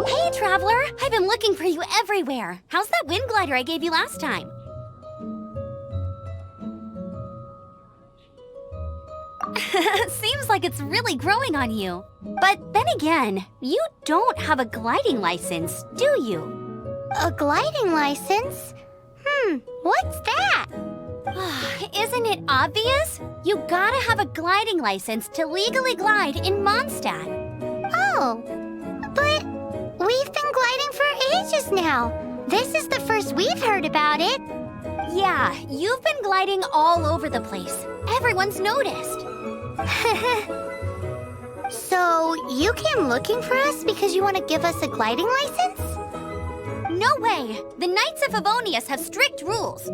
Hey, Traveler! I've been looking for you everywhere. How's that wind glider I gave you last time? Seems like it's really growing on you. But then again, you don't have a gliding license, do you? A gliding license? What's that? Isn't it obvious? You gotta have a gliding license to legally glide in Mondstadt. Oh, but we've been gliding for ages now. This is the first we've heard about it. Yeah, you've been gliding all over the place. Everyone's noticed. So, you came looking for us because you want to give us a gliding license? No way! The Knights of Favonius have strict rules.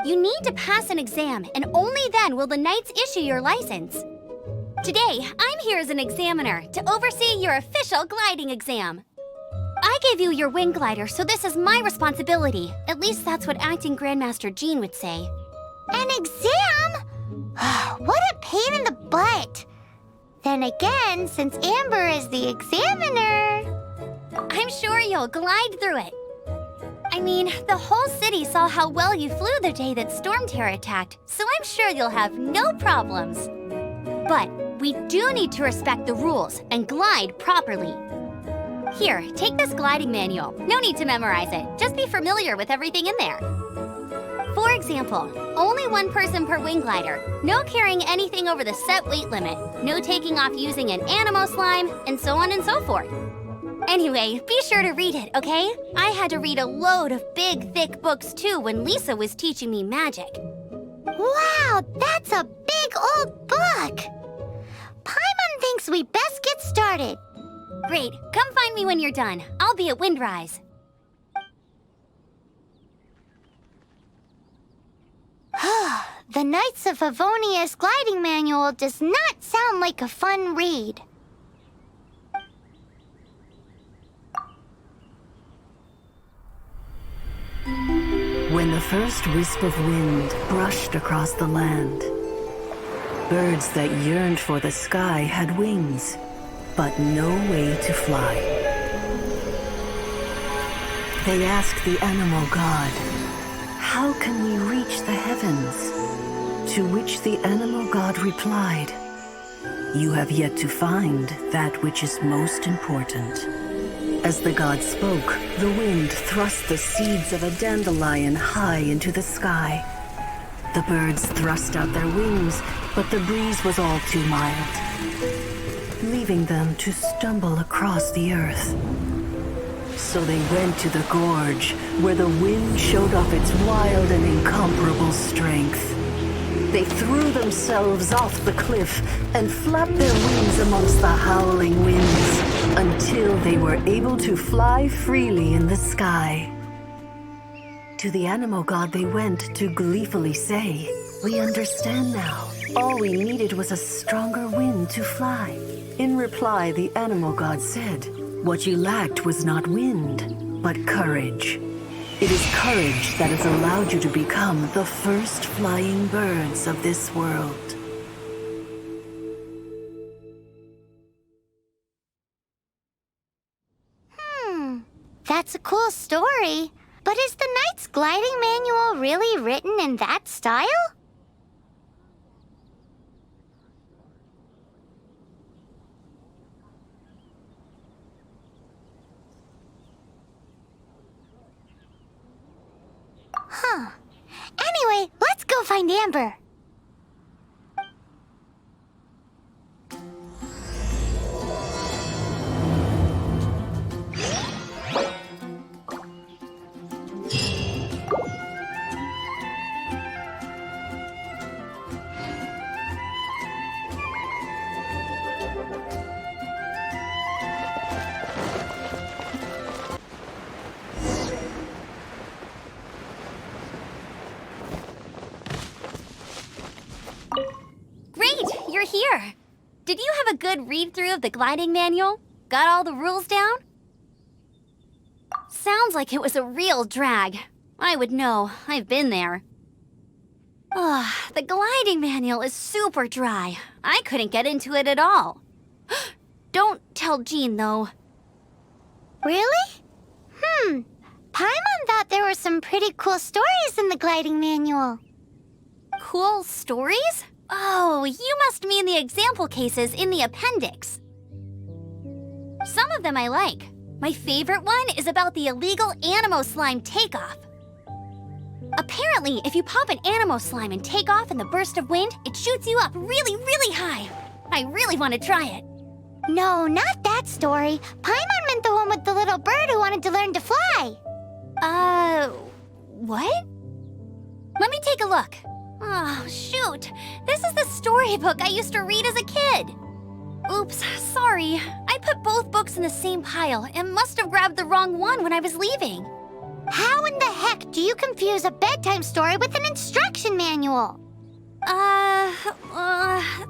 You need to pass an exam, and only then will the Knights issue your license. Today, I'm here as an examiner to oversee your official gliding exam. I gave you your wing glider, so this is my responsibility. At least that's what Acting Grandmaster Jean would say. An exam? What a pain in the butt! Then again, since Amber is the examiner... I'm sure you'll glide through it. I mean, the whole city saw how well you flew the day that Storm Terror attacked, so I'm sure you'll have no problems. But we do need to respect the rules and glide properly. Here, take this gliding manual. No need to memorize it. Just be familiar with everything in there. For example, only one person per wing glider, no carrying anything over the set weight limit, no taking off using an animo slime, and so on and so forth. Anyway, be sure to read it, okay? I had to read a load of big, thick books too when Lisa was teaching me magic. Wow, that's a big old book! Paimon thinks we best get started. Great, come find me when you're done. I'll be at Windrise. The Knights of Favonius gliding manual does not sound like a fun read. When the first wisp of wind brushed across the land, birds that yearned for the sky had wings, but no way to fly. They asked the animal god, "How can we reach the heavens?" To which the animal god replied, "You have yet to find that which is most important." As the god spoke, the wind thrust the seeds of a dandelion high into the sky. The birds thrust out their wings, but the breeze was all too mild, leaving them to stumble across the earth. So they went to the gorge, where the wind showed off its wild and incomparable strength. They threw themselves off the cliff and flapped their wings amongst the howling winds until they were able to fly freely in the sky. To the animal god they went to gleefully say, "We understand now. All we needed was a stronger wind to fly." In reply, the animal god said, "What you lacked was not wind, but courage. It is courage that has allowed you to become the first flying birds of this world." That's a cool story. But is the Knight's gliding manual really written in that style? Anyway, let's go find Amber. You're here. Did you have a good read-through of the gliding manual? Got all the rules down? Sounds like it was a real drag. I would know. I've been there. The gliding manual is super dry. I couldn't get into it at all. Don't tell Jean, though. Really? Paimon thought there were some pretty cool stories in the gliding manual. Cool stories? Oh, you must mean the example cases in the appendix. Some of them I like. My favorite one is about the illegal Animo slime takeoff. Apparently, if you pop an Animo slime and take off in the burst of wind, it shoots you up really, really high. I really want to try it. No, not that story. Paimon meant the one with the little bird who wanted to learn to fly. What? Let me take a look. Oh, shoot. This is the storybook I used to read as a kid. Oops, sorry. I put both books in the same pile and must have grabbed the wrong one when I was leaving. How in the heck do you confuse a bedtime story with an instruction manual?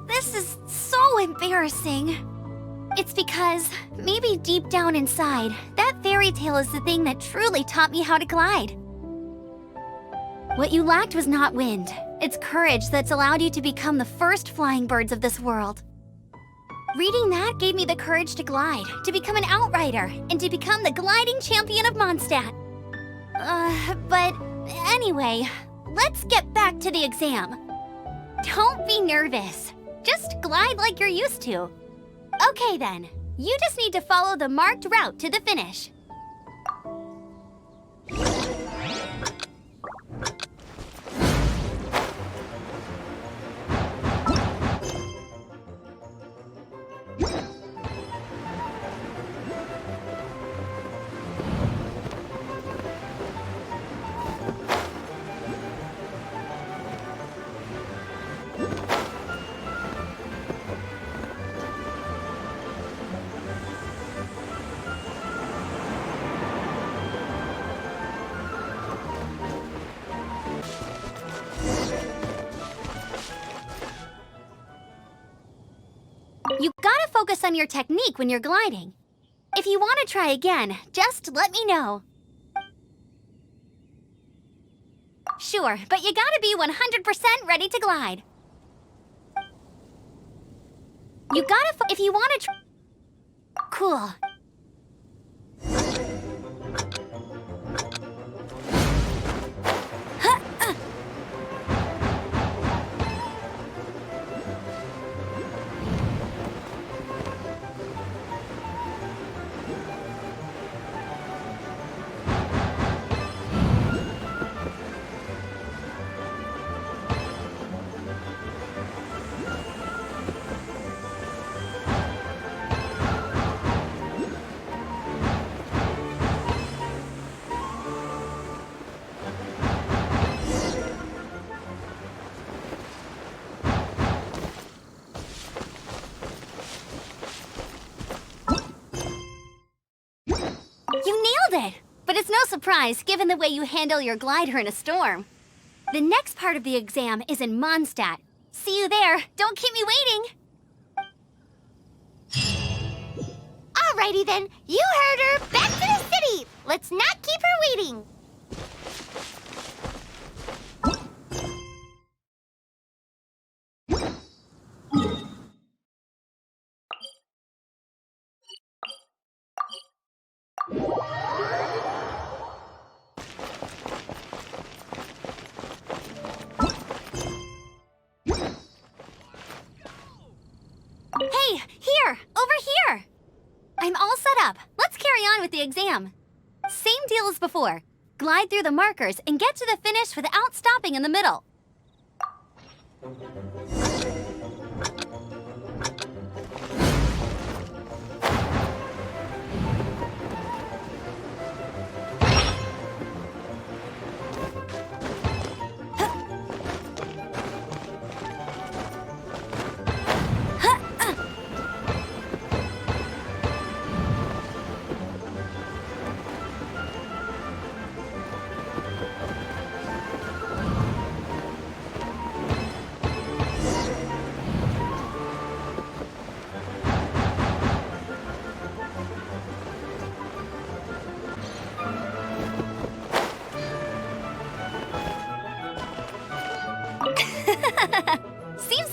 This is so embarrassing. It's because, maybe deep down inside, that fairy tale is the thing that truly taught me how to glide. What you lacked was not wind. It's courage that's allowed you to become the first flying birds of this world. Reading that gave me the courage to glide, to become an outrider, and to become the gliding champion of Mondstadt. But anyway, let's get back to the exam. Don't be nervous. Just glide like you're used to. Okay then, you just need to follow the marked route to the finish. You gotta focus on your technique when you're gliding. If you want to try again, just let me know. Sure, but you gotta be 100% ready to glide. You gotta if you want to Cool. You nailed it! But it's no surprise, given the way you handle your glider in a storm. The next part of the exam is in Mondstadt. See you there. Don't keep me waiting. Alrighty then, you heard her. Back to the city. Let's not keep her waiting. Hey, here! Over here! I'm all set up. Let's carry on with the exam. Same deal as before. Glide through the markers and get to the finish without stopping in the middle.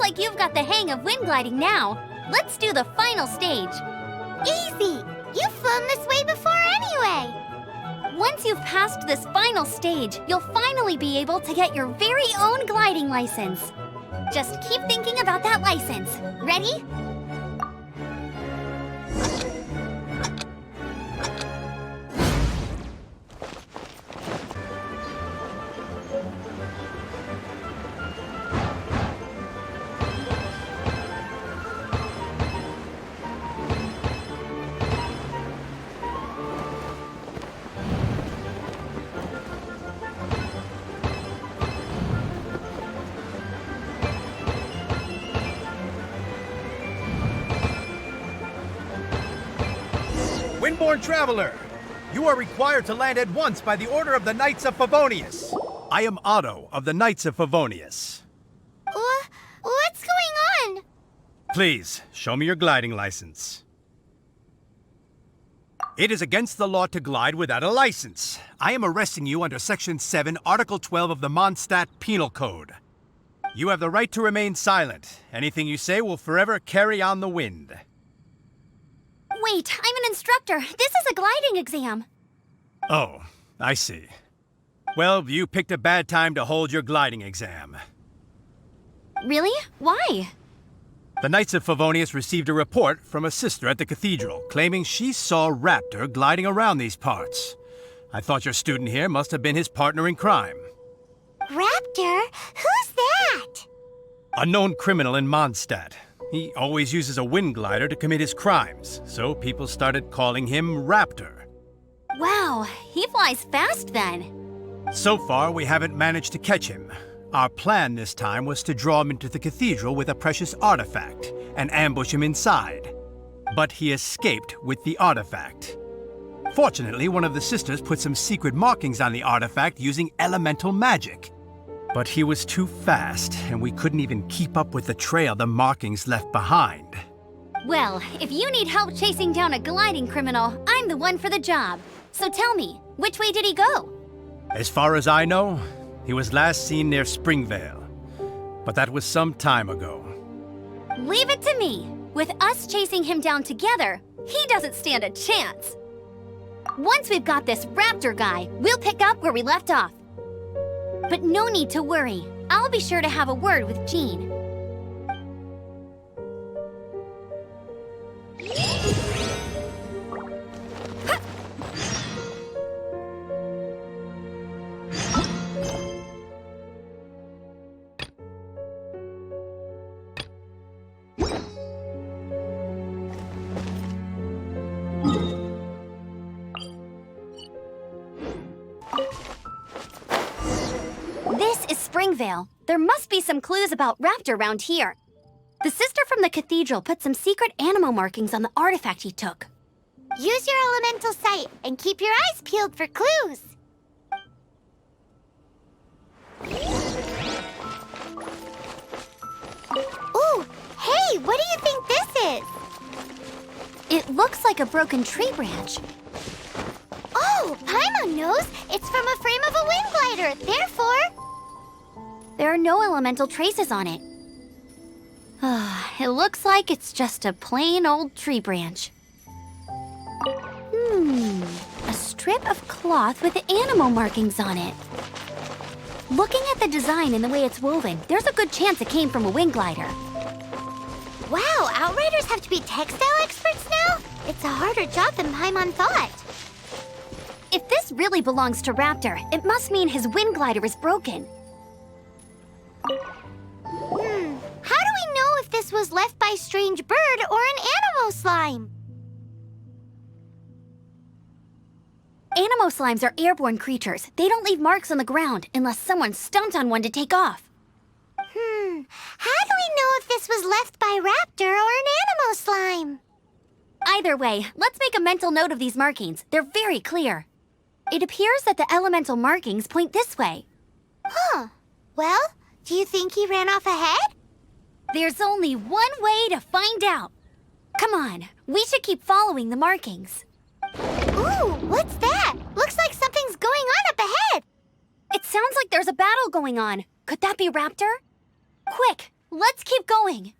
like you've got the hang of wind gliding now. Let's do the final stage. Easy! You've flown this way before anyway! Once you've passed this final stage, you'll finally be able to get your very own gliding license. Just keep thinking about that license. Ready? Windborne Traveler, you are required to land at once by the order of the Knights of Favonius. I am Otto of the Knights of Favonius. What's going on? Please, show me your gliding license. It is against the law to glide without a license. I am arresting you under Section 7, Article 12 of the Mondstadt Penal Code. You have the right to remain silent. Anything you say will forever carry on the wind. Wait, I'm an instructor. This is a gliding exam. Oh, I see. Well, you picked a bad time to hold your gliding exam. Really? Why? The Knights of Favonius received a report from a sister at the cathedral claiming she saw Raptor gliding around these parts. I thought your student here must have been his partner in crime. Raptor? Who's that? A known criminal in Mondstadt. He always uses a wind glider to commit his crimes, so people started calling him Raptor. Wow, he flies fast then. So far, we haven't managed to catch him. Our plan this time was to draw him into the cathedral with a precious artifact and ambush him inside. But he escaped with the artifact. Fortunately, one of the sisters put some secret markings on the artifact using elemental magic. But he was too fast, and we couldn't even keep up with the trail the markings left behind. Well, if you need help chasing down a gliding criminal, I'm the one for the job. So tell me, which way did he go? As far as I know, he was last seen near Springvale. But that was some time ago. Leave it to me. With us chasing him down together, he doesn't stand a chance. Once we've got this Raptor guy, we'll pick up where we left off. But no need to worry. I'll be sure to have a word with Jean. This is Springvale. There must be some clues about Raptor around here. The sister from the cathedral put some secret animal markings on the artifact he took. Use your elemental sight and keep your eyes peeled for clues. Ooh, hey, what do you think this is? It looks like a broken tree branch. Oh, Paimon knows. It's from a frame of a wind glider. Therefore, There are no elemental traces on it. It looks like it's just a plain old tree branch. A strip of cloth with animal markings on it. Looking at the design and the way it's woven, there's a good chance it came from a wind glider. wow, Outriders have to be textile experts now? It's a harder job than Paimon thought. If this really belongs to Raptor, it must mean his wind glider is broken. How do we know if this was left by strange bird or an animal slime? Animo slimes are airborne creatures. They don't leave marks on the ground unless someone stomped on one to take off. How do we know if this was left by Raptor or an animal slime? Either way, let's make a mental note of these markings. They're very clear. It appears that the elemental markings point this way. Huh. Well, do you think he ran off ahead? There's only one way to find out. Come on, we should keep following the markings. Ooh, what's that? Looks like something's going on up ahead. It sounds like there's a battle going on. Could that be Raptor? Quick, Let's keep going.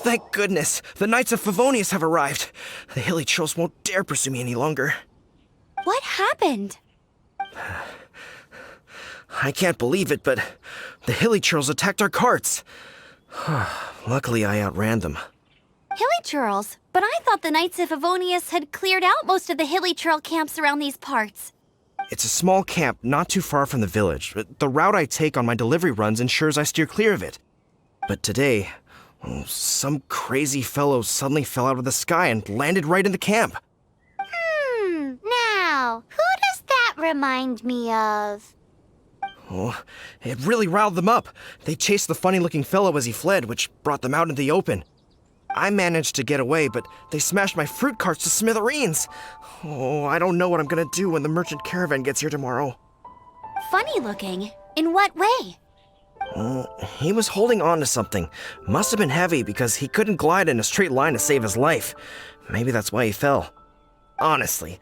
Thank goodness, the Knights of Favonius have arrived. The hilly trolls won't dare pursue me any longer. What happened? I can't believe it, but the hilly trolls attacked our carts. Luckily, I outran them. Hilly Churls? But I thought the Knights of Favonius had cleared out most of the Hilly Churl camps around these parts. It's a small camp not too far from the village. The route I take on my delivery runs ensures I steer clear of it. But today, some crazy fellow suddenly fell out of the sky and landed right in the camp. Now, who does that remind me of? Oh, it really riled them up. They chased the funny-looking fellow as he fled, which brought them out into the open. I managed to get away, but they smashed my fruit carts to smithereens. Oh, I don't know what I'm gonna do when the merchant caravan gets here tomorrow. Funny looking? In what way? He was holding on to something. Must have been heavy because he couldn't glide in a straight line to save his life. Maybe that's why he fell. Honestly,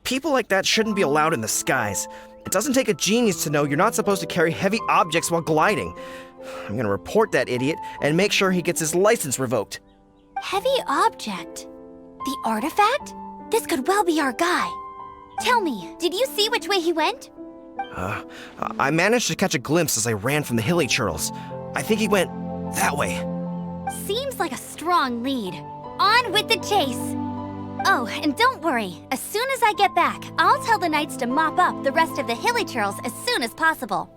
people like that shouldn't be allowed in the skies. It doesn't take a genius to know you're not supposed to carry heavy objects while gliding. I'm gonna report that idiot and make sure he gets his license revoked. Heavy object? The artifact? This could well be our guy. Tell me, did you see which way he went? I managed to catch a glimpse as I ran from the hilly churls. I think he went that way. Seems like a strong lead. On with the chase! Oh, and don't worry. As soon as I get back, I'll tell the knights to mop up the rest of the hilly churls as soon as possible.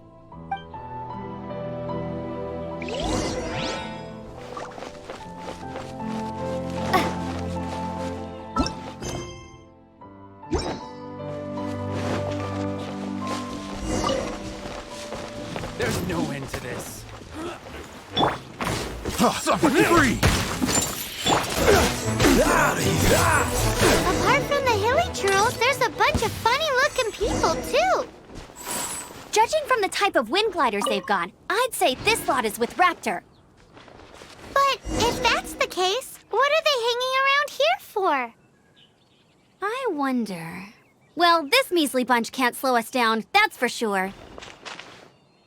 There's no end to this. Somebody free! Apart from the hilly churls, there's a bunch of funny-looking people, too. Judging from the type of wind gliders they've got, I'd say this lot is with Raptor. But if that's the case, what are they hanging around here for? I wonder... Well, this measly bunch can't slow us down, that's for sure.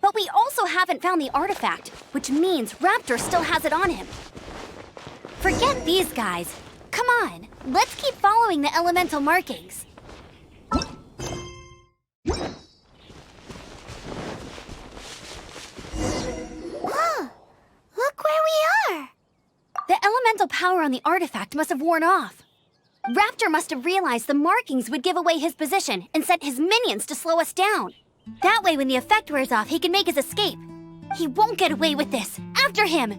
But we also haven't found the artifact, which means Raptor still has it on him. Forget these guys. Come on, let's keep following the elemental markings. Huh, look where we are. The elemental power on the artifact must have worn off. Raptor must have realized the markings would give away his position and sent his minions to slow us down. That way, when the effect wears off, he can make his escape. He won't get away with this. After him!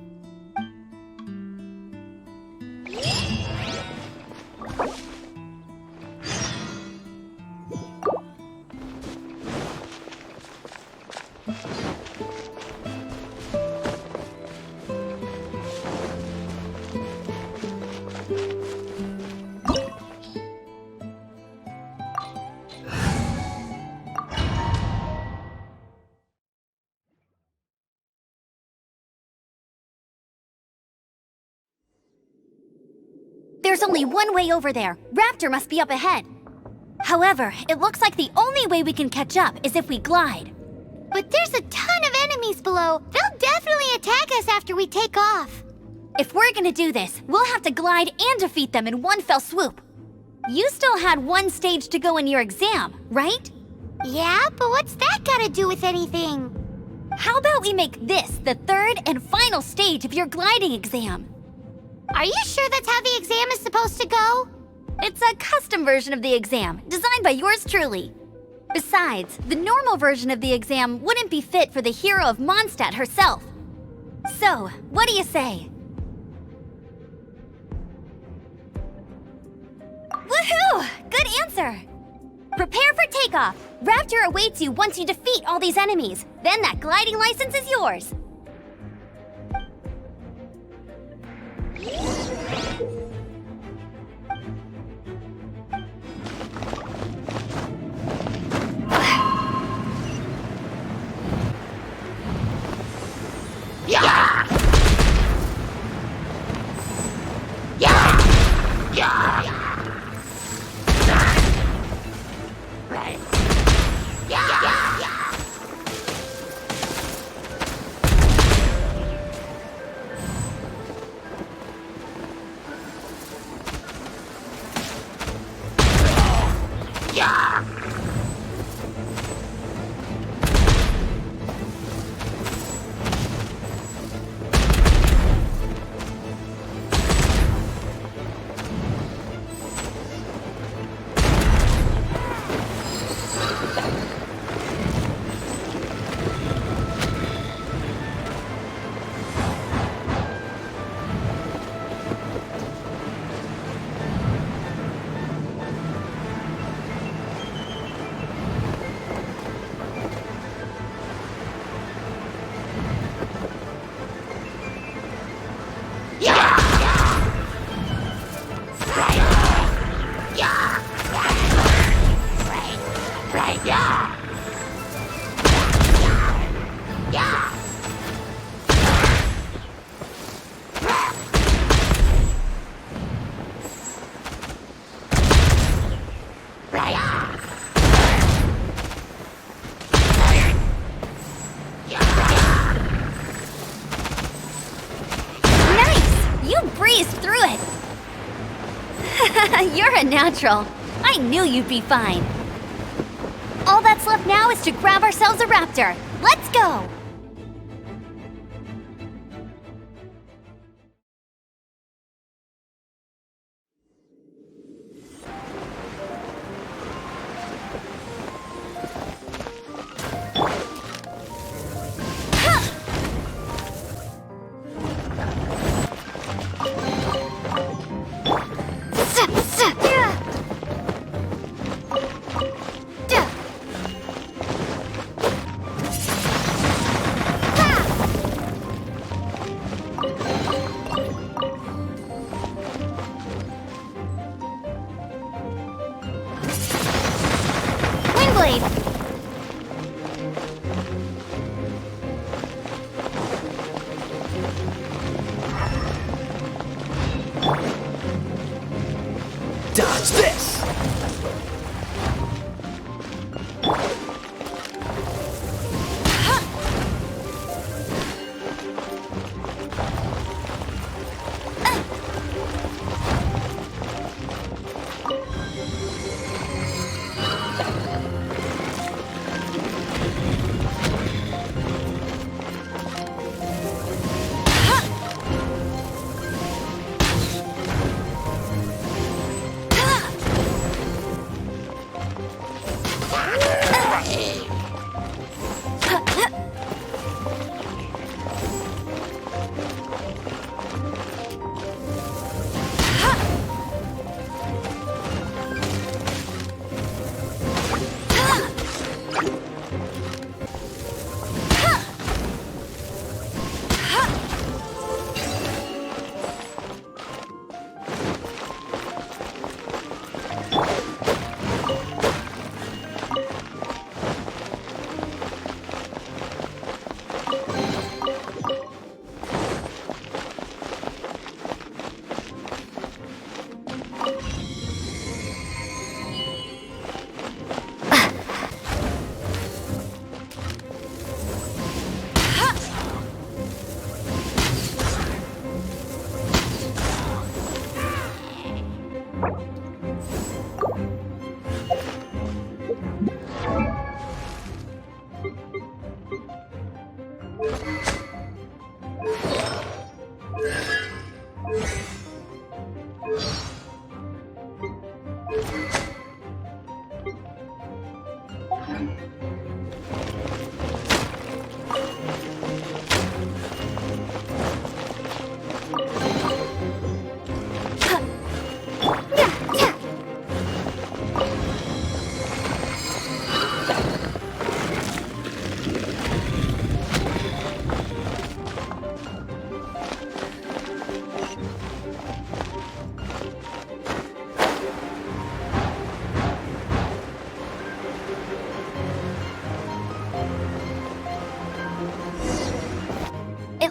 There's only one way over there. Raptor must be up ahead. However, it looks like the only way we can catch up is if we glide. But there's a ton of enemies below. They'll definitely attack us after we take off. If we're gonna do this, we'll have to glide and defeat them in one fell swoop. You still had one stage to go in your exam, right? Yeah, but what's that gotta do with anything? How about we make this the third and final stage of your gliding exam? Are you sure that's how the exam is supposed to go? It's a custom version of the exam, designed by yours truly. Besides, the normal version of the exam wouldn't be fit for the hero of Mondstadt herself. So, what do you say? Woohoo! Good answer! Prepare for takeoff. Raptor awaits you once you defeat all these enemies. Then that gliding license is yours. You're a natural. I knew you'd be fine. All that's left now is to grab ourselves a raptor. Let's go! Dodge this!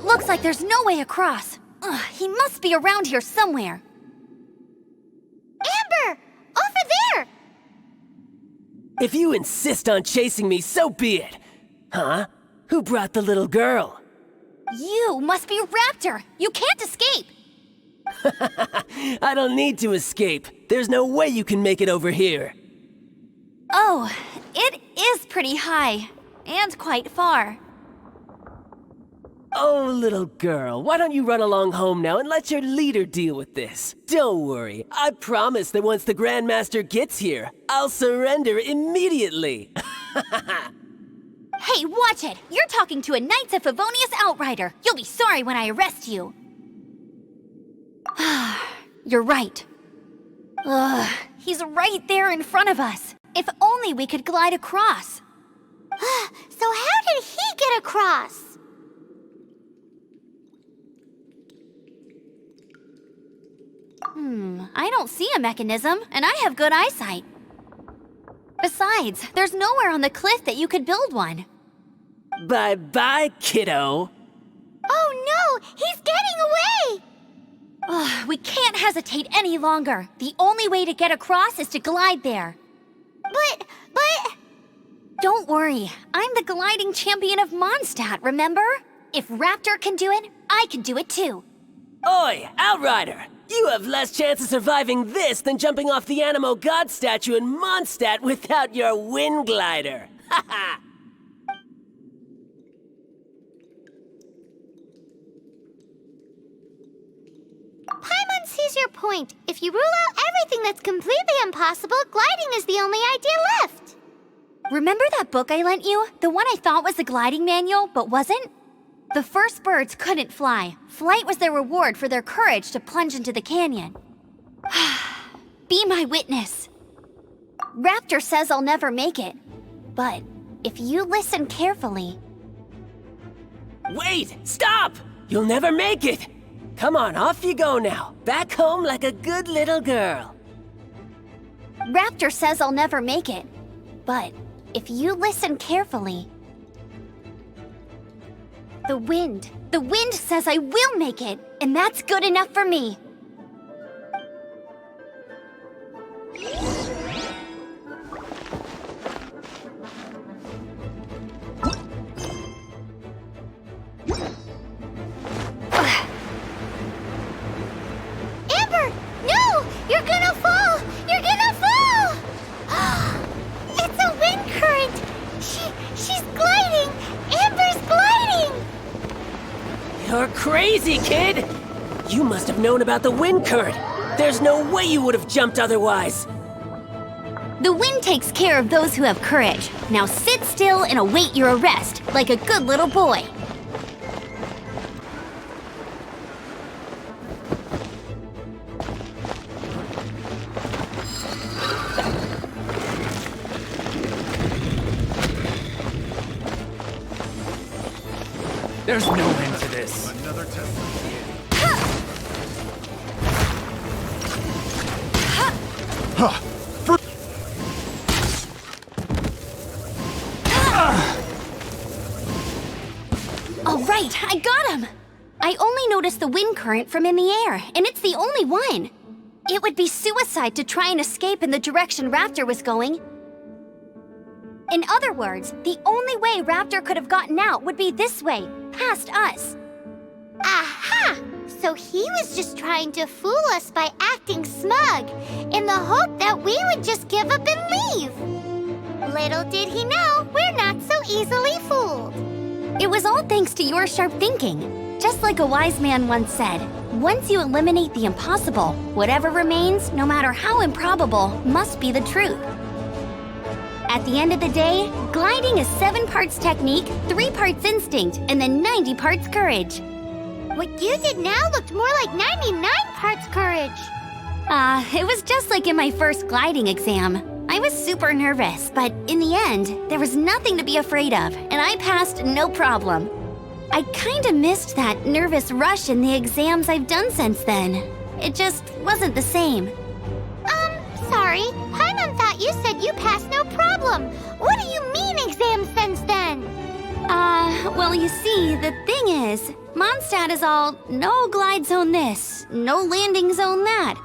Looks like there's no way across. Ugh, he must be around here somewhere. If you insist on chasing me, so be it. Huh? Who brought the little girl? You must be Raptor! You can't escape! I don't need to escape. There's no way you can make it over here. Oh, it is pretty high. And quite far. Oh, little girl, why don't you run along home now and let your leader deal with this? Don't worry, I promise that once the Grandmaster gets here, I'll surrender immediately. Hey, watch it! You're talking to a Knights of Favonius outrider. You'll be sorry when I arrest you. You're right. Ugh, he's right there in front of us. If only we could glide across. So how did he get across? I don't see a mechanism, and I have good eyesight. Besides, there's nowhere on the cliff that you could build one. Bye-bye, kiddo. Oh no, he's getting away! Ugh, we can't hesitate any longer. The only way to get across is to glide there. But... Don't worry, I'm the gliding champion of Mondstadt, remember? If Raptor can do it, I can do it too. Oi, Outrider! You have less chance of surviving this than jumping off the Animo God statue in Mondstadt without your wind glider. Haha! Paimon sees your point. If you rule out everything that's completely impossible, gliding is the only idea left. Remember that book I lent you? The one I thought was the gliding manual, but wasn't? The first birds couldn't fly. Flight was their reward for their courage to plunge into the canyon. Be my witness. Raptor says I'll never make it. But if you listen carefully... Wait! Stop! You'll never make it! Come on, off you go now. Back home like a good little girl. Raptor says I'll never make it. But if you listen carefully... The wind says I will make it, and that's good enough for me. Amber! No! You're gonna fall! You're gonna fall! It's a wind current! She's gliding! Amber's gliding! You're crazy, kid! You must have known about the wind current. There's no way you would have jumped otherwise. The wind takes care of those who have courage. Now sit still and await your arrest, like a good little boy. There's no end to this. Another test. All right, I got him! I only noticed the wind current from in the air, and it's the only one. It would be suicide to try and escape in the direction Raptor was going. In other words, the only way Raptor could have gotten out would be this way, past us. Aha! So he was just trying to fool us by acting smug, in the hope that we would just give up and leave. Little did he know, we're not so easily fooled. It was all thanks to your sharp thinking. Just like a wise man once said, once you eliminate the impossible, whatever remains, no matter how improbable, must be the truth. At the end of the day, gliding is 7 parts technique, 3 parts instinct, and then 90 parts courage. What you did now looked more like 99 parts courage. It was just like in my first gliding exam. I was super nervous, but in the end, there was nothing to be afraid of, and I passed no problem. I kinda missed that nervous rush in the exams I've done since then. It just wasn't the same. Sorry. Paimon thought you said you passed no problem. What do you mean exam since then? Well, you see, the thing is, Mondstadt is all no glide zone this, no landing zone that.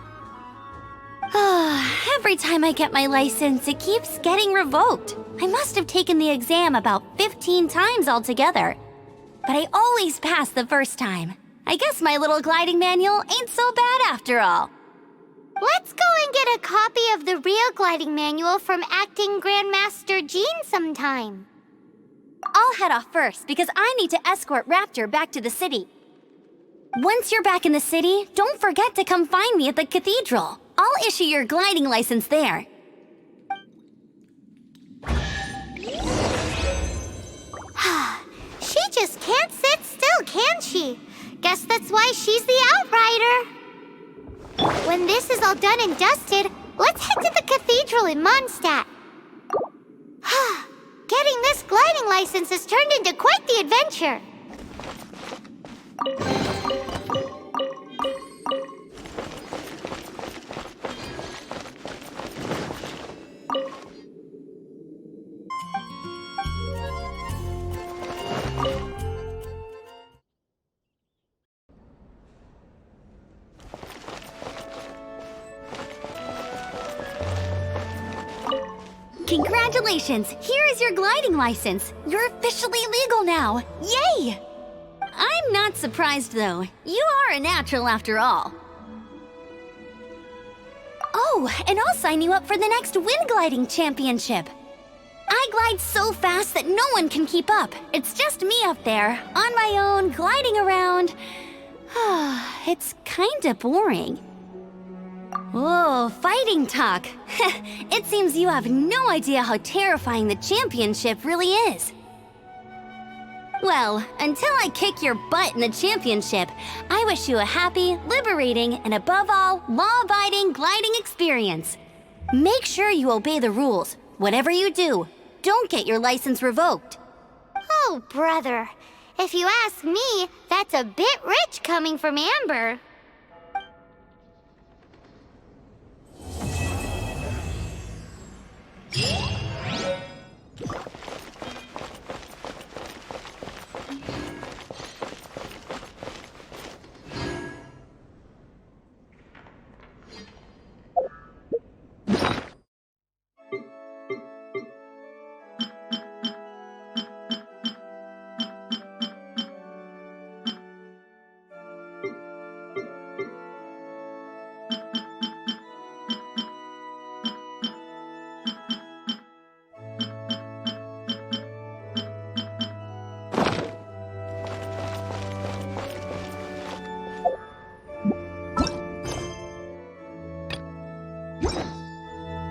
Every time I get my license, it keeps getting revoked. I must have taken the exam about 15 times altogether. But I always pass the first time. I guess my little gliding manual ain't so bad after all. Let's go and get a copy of the real gliding manual from Acting Grandmaster Jean sometime. I'll head off first because I need to escort Raptor back to the city. Once you're back in the city, don't forget to come find me at the cathedral. I'll issue your gliding license there. She just can't sit still, can she? Guess that's why she's the Outrider. When this is all done and dusted, let's head to the cathedral in Mondstadt. Getting this gliding license has turned into quite the adventure. Congratulations! Here is your gliding license. You're officially legal now. Yay! I'm not surprised, though. You are a natural after all. Oh, and I'll sign you up for the next wind gliding championship. I glide so fast that no one can keep up. It's just me up there, on my own, gliding around. It's kinda boring. Oh, fighting talk. It seems you have no idea how terrifying the championship really is. Well, until I kick your butt in the championship, I wish you a happy, liberating, and above all, law-abiding gliding experience. Make sure you obey the rules. Whatever you do, don't get your license revoked. Oh, brother. If you ask me, that's a bit rich coming from Amber.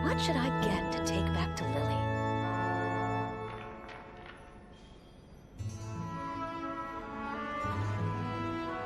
What should I get to take back to Lily?